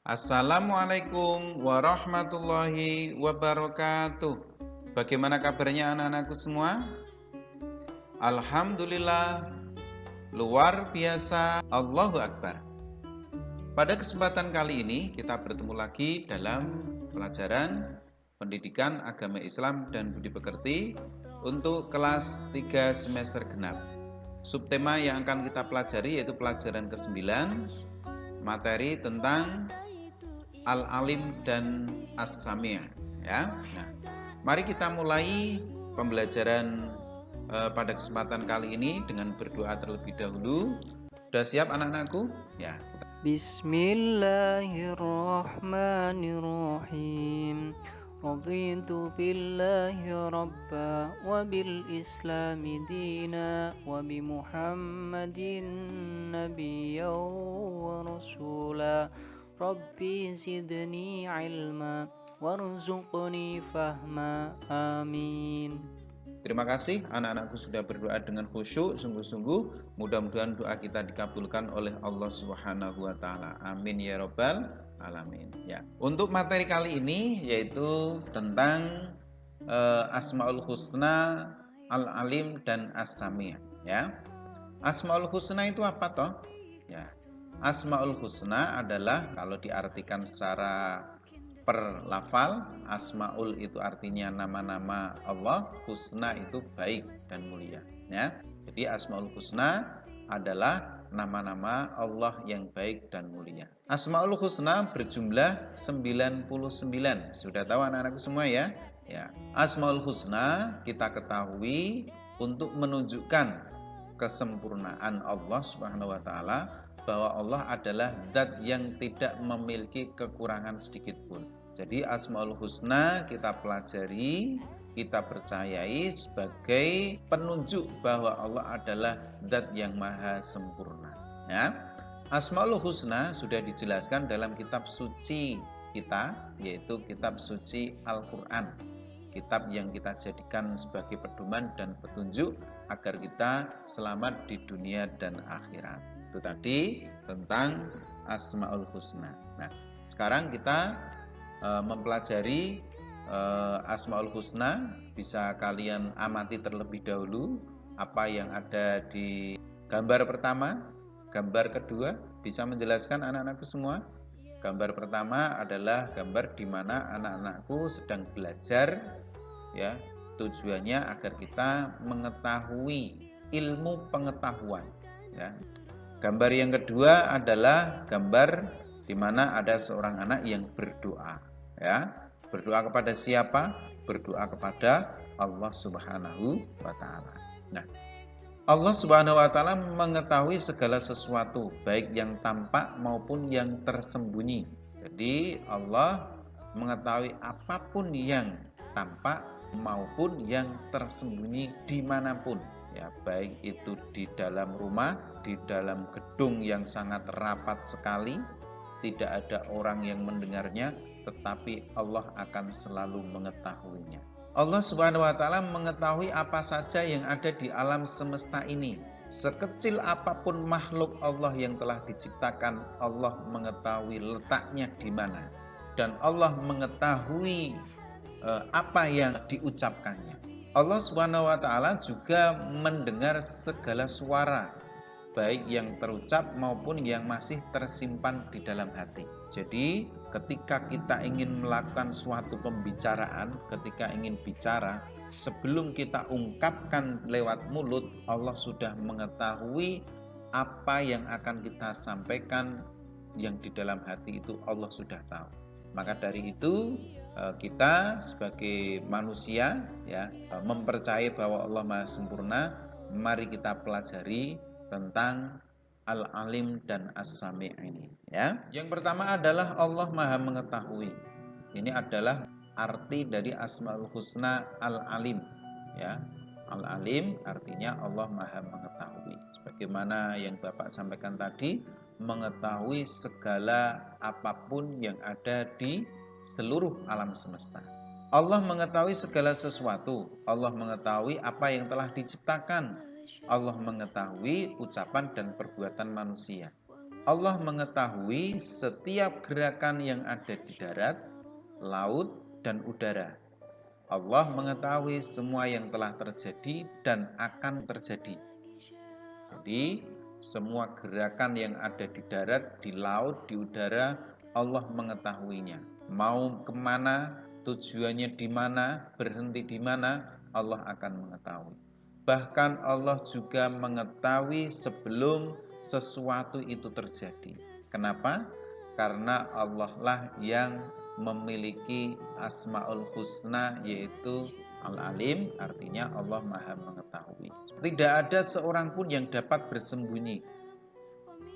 Assalamualaikum warahmatullahi wabarakatuh. Bagaimana kabarnya anak-anakku semua? Alhamdulillah, luar biasa, Allahu Akbar. Pada kesempatan kali ini kita bertemu lagi dalam pelajaran Pendidikan Agama Islam dan Budi Pekerti untuk kelas 3 semester genap. Subtema yang akan kita pelajari yaitu pelajaran ke-9, materi tentang Al-Alim dan As-Sami', ya. Nah, mari kita mulai pembelajaran pada kesempatan kali ini dengan berdoa terlebih dahulu. Sudah siap anak-anakku? Ya. Bismillahirrahmanirrahim. Raditu billahi rabba wa bil islami dina wa bi Muhammadin nabiyya wa rasula. Rabbi zidni ilma warzuqni fahma. Amin. Terima kasih anak-anakku sudah berdoa dengan khusyuk, sungguh-sungguh. Mudah-mudahan doa kita dikabulkan oleh Allah Subhanahu wa taala. Amin ya rabbal alamin. Ya. Untuk materi kali ini yaitu tentang Asmaul Husna, Al-Alim dan As-Sami', ya. Asmaul Husna itu apa toh? Ya. Asmaul Husna adalah kalau diartikan secara per lafal, asmaul itu artinya nama-nama Allah, husna itu baik dan mulia, ya. Jadi asmaul husna adalah nama-nama Allah yang baik dan mulia. Asmaul husna berjumlah 99. Sudah tahu anak-anakku semua ya? Ya. Asmaul husna kita ketahui untuk menunjukkan kesempurnaan Allah Subhanahu wa taala, bahwa Allah adalah zat yang tidak memiliki kekurangan sedikit pun. Jadi Asmaul Husna kita pelajari, kita percayai sebagai penunjuk bahwa Allah adalah zat yang maha sempurna, ya. Asmaul Husna sudah dijelaskan dalam kitab suci kita, yaitu kitab suci Al-Quran, kitab yang kita jadikan sebagai pedoman dan petunjuk agar kita selamat di dunia dan akhirat. Itu tadi tentang Asmaul Husna. Nah, sekarang kita mempelajari Asmaul Husna. Bisa kalian amati terlebih dahulu apa yang ada di gambar pertama, gambar kedua. Bisa menjelaskan anak-anakku semua? Gambar pertama adalah gambar di mana anak-anakku sedang belajar, ya. Tujuannya agar kita mengetahui ilmu pengetahuan, ya. Gambar yang kedua adalah gambar di mana ada seorang anak yang berdoa, ya. Berdoa kepada siapa? Berdoa kepada Allah Subhanahu wa taala. Nah, Allah Subhanahu wa taala mengetahui segala sesuatu, baik yang tampak maupun yang tersembunyi. Jadi Allah mengetahui apapun yang tampak maupun yang tersembunyi dimanapun, ya, baik itu di dalam rumah, di dalam gedung yang sangat rapat sekali, tidak ada orang yang mendengarnya, tetapi Allah akan selalu mengetahuinya. Allah Subhanahu wa taala mengetahui apa saja yang ada di alam semesta ini. Sekecil apapun makhluk Allah yang telah diciptakan, Allah mengetahui letaknya di mana, dan Allah mengetahui apa yang diucapkannya. Allah Subhanahu wa taala juga mendengar segala suara, baik yang terucap maupun yang masih tersimpan di dalam hati. Jadi ketika kita ingin melakukan suatu pembicaraan, ketika ingin bicara, sebelum kita ungkapkan lewat mulut, Allah sudah mengetahui apa yang akan kita sampaikan, yang di dalam hati itu Allah sudah tahu. Maka dari itu kita sebagai manusia, ya, mempercayai bahwa Allah Maha Sempurna. Mari kita pelajari tentang Al-Alim dan As-Sami' ini, ya. Yang pertama adalah Allah Maha Mengetahui. Ini adalah arti dari Asmaul Husna Al-Alim, ya. Al-Alim artinya Allah Maha Mengetahui. Sebagaimana yang Bapak sampaikan tadi, mengetahui segala apapun yang ada di seluruh alam semesta. Allah mengetahui segala sesuatu. Allah mengetahui apa yang telah diciptakan. Allah mengetahui ucapan dan perbuatan manusia. Allah mengetahui setiap gerakan yang ada di darat, laut, dan udara. Allah mengetahui semua yang telah terjadi dan akan terjadi. Jadi, semua gerakan yang ada di darat, di laut, di udara, Allah mengetahuinya. Mau kemana, tujuannya di mana, berhenti di mana, Allah akan mengetahui. Bahkan Allah juga mengetahui sebelum sesuatu itu terjadi. Kenapa? Karena Allah lah yang memiliki Asmaul Husna, yaitu Al-Alim, artinya Allah Maha Mengetahui. Tidak ada seorang pun yang dapat bersembunyi.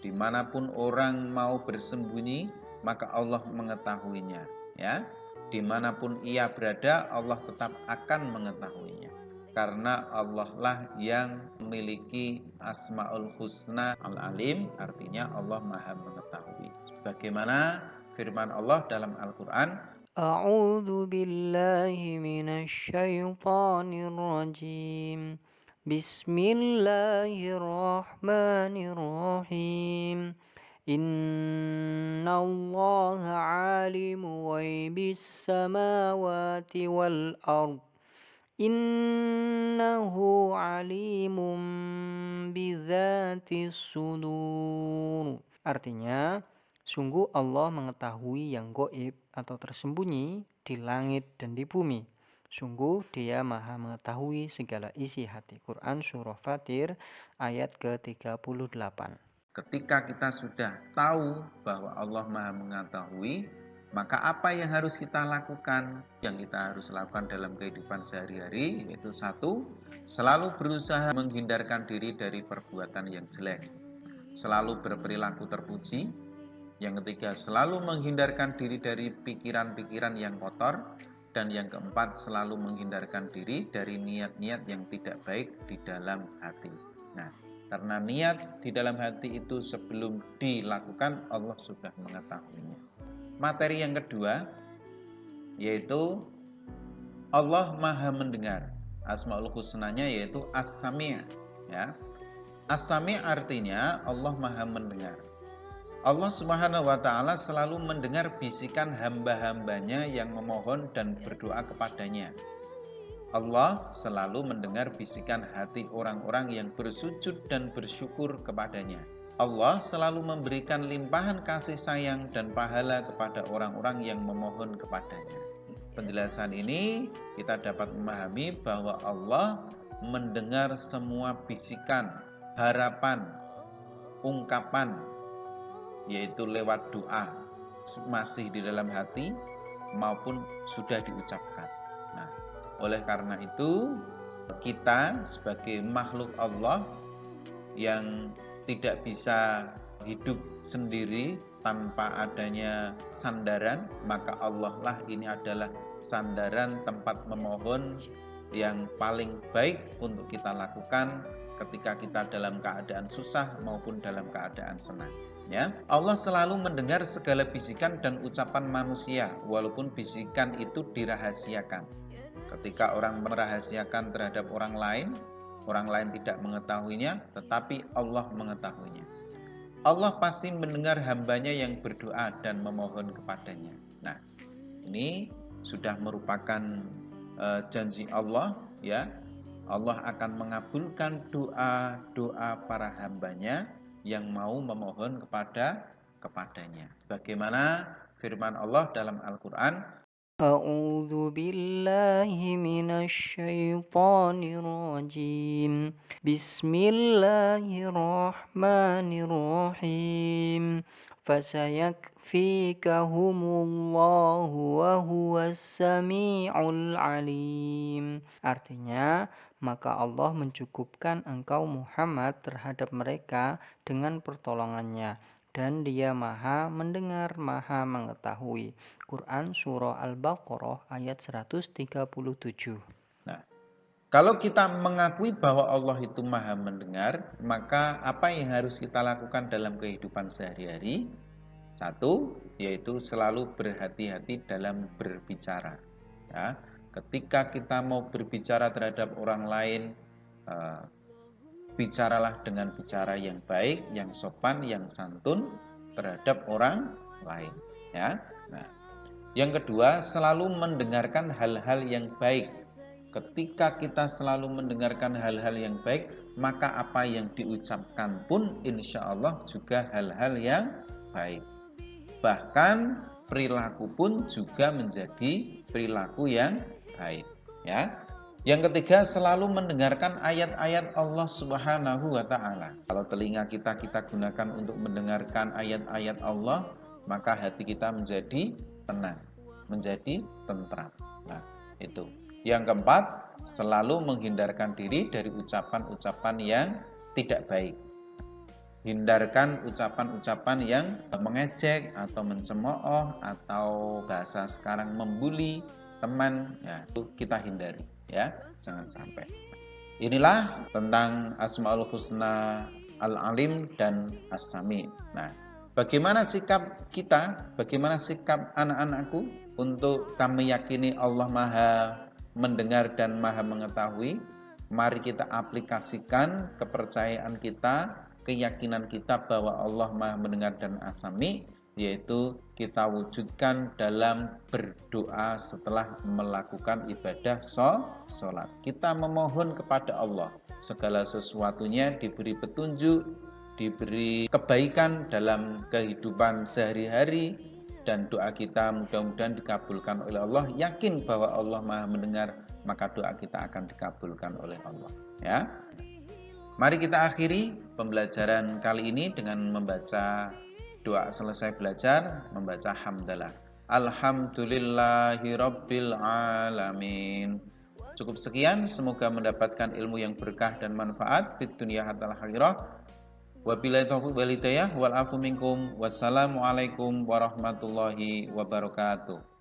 Dimanapun orang mau bersembunyi, maka Allah mengetahuinya. Ya, dimanapun ia berada, Allah tetap akan mengetahuinya. Karena Allah lah yang memiliki Asmaul Husna Al-Alim, artinya Allah Maha Mengetahui. Bagaimana firman Allah dalam Al-Quran? A'udzu billahi minasy syaithanir rajim. Bismillahirrahmanirrahim. Innallaha 'alimu ghaibis samawati wal ard. Innahu 'alimun bidzatis sudur. Artinya, sungguh Allah mengetahui yang gaib atau tersembunyi di langit dan di bumi. Sungguh Dia Maha mengetahui segala isi hati. Quran Surah Fatir ayat ke-38. Ketika kita sudah tahu bahwa Allah Maha Mengetahui, maka apa yang harus kita lakukan? Yang kita harus lakukan dalam kehidupan sehari-hari yaitu satu, selalu berusaha menghindarkan diri dari perbuatan yang jelek. Selalu berperilaku terpuji. Yang ketiga, selalu menghindarkan diri dari pikiran-pikiran yang kotor. Dan yang keempat, selalu menghindarkan diri dari niat-niat yang tidak baik di dalam hati. Nah, karena niat di dalam hati itu sebelum dilakukan, Allah sudah mengetahuinya. Materi yang kedua, yaitu Allah Maha Mendengar. Asmaul Husnanya yaitu As-Sami'. Ya. As-Sami' artinya Allah Maha Mendengar. Allah Subhanahu wa Ta'ala selalu mendengar bisikan hamba-hambanya yang memohon dan berdoa kepadanya. Allah selalu mendengar bisikan hati orang-orang yang bersujud dan bersyukur kepadanya. Allah selalu memberikan limpahan kasih sayang dan pahala kepada orang-orang yang memohon kepadanya. Penjelasan ini kita dapat memahami bahwa Allah mendengar semua bisikan, harapan, ungkapan, yaitu lewat doa, masih di dalam hati maupun sudah diucapkan. Nah, oleh karena itu kita sebagai makhluk Allah yang tidak bisa hidup sendiri tanpa adanya sandaran, maka Allah lah ini adalah sandaran tempat memohon yang paling baik untuk kita lakukan ketika kita dalam keadaan susah maupun dalam keadaan senang. Ya, Allah selalu mendengar segala bisikan dan ucapan manusia, walaupun bisikan itu dirahasiakan. Ketika orang merahasiakan terhadap orang lain tidak mengetahuinya, tetapi Allah mengetahuinya. Allah pasti mendengar hambanya yang berdoa dan memohon kepadanya. Nah, ini sudah merupakan janji Allah, ya. Allah akan mengabulkan doa-doa para hambanya yang mau memohon kepadanya. Bagaimana firman Allah dalam Al-Quran? A'udzu billahi minasy syaithanir rajim. Bismillahirrahmanirrahim. Fasayakfikahumullahu wa huwas sami'ul alim. Artinya, maka Allah mencukupkan engkau Muhammad terhadap mereka dengan pertolongannya, dan Dia Maha Mendengar, Maha Mengetahui. Quran Surah Al-Baqarah ayat 137. Nah, kalau kita mengakui bahwa Allah itu Maha Mendengar, maka apa yang harus kita lakukan dalam kehidupan sehari-hari? Satu, yaitu selalu berhati-hati dalam berbicara. Ya, ketika kita mau berbicara terhadap orang lain, bicaralah dengan bicara yang baik, yang sopan, yang santun terhadap orang lain, ya. Nah, yang kedua, selalu mendengarkan hal-hal yang baik. Ketika kita selalu mendengarkan hal-hal yang baik, maka apa yang diucapkan pun insya Allah juga hal-hal yang baik. Bahkan perilaku pun juga menjadi perilaku yang baik, ya. Yang ketiga, selalu mendengarkan ayat-ayat Allah Subhanahu wa Ta'ala. Kalau telinga kita gunakan untuk mendengarkan ayat-ayat Allah, maka hati kita menjadi tenang, menjadi tentram. Nah, itu. Yang keempat, selalu menghindarkan diri dari ucapan-ucapan yang tidak baik. Hindarkan ucapan-ucapan yang mengejek atau mencemooh atau bahasa sekarang membuli teman, ya, itu kita hindari, ya, jangan sampai. Inilah tentang Asmaul Husna, Al-Alim dan As-Sami. Nah, bagaimana sikap kita, bagaimana sikap anak-anakku untuk kita meyakini Allah Maha mendengar dan Maha mengetahui? Mari kita aplikasikan kepercayaan kita, keyakinan kita bahwa Allah Maha mendengar dan As-Sami, yaitu kita wujudkan dalam berdoa setelah melakukan ibadah sholat. Kita memohon kepada Allah segala sesuatunya diberi petunjuk, diberi kebaikan dalam kehidupan sehari-hari, dan doa kita mudah-mudahan dikabulkan oleh Allah. Yakin bahwa Allah Maha mendengar, maka doa kita akan dikabulkan oleh Allah, ya. Mari kita akhiri pembelajaran kali ini dengan membaca doa selesai belajar, membaca hamdalah. Alhamdulillahirabbil alamin. Cukup sekian, semoga mendapatkan ilmu yang berkah dan manfaat fid dunya hatta akhirah. Wabillahi taufiq wal hidayah wal afu minkum. Wassalamualaikum warahmatullahi wabarakatuh.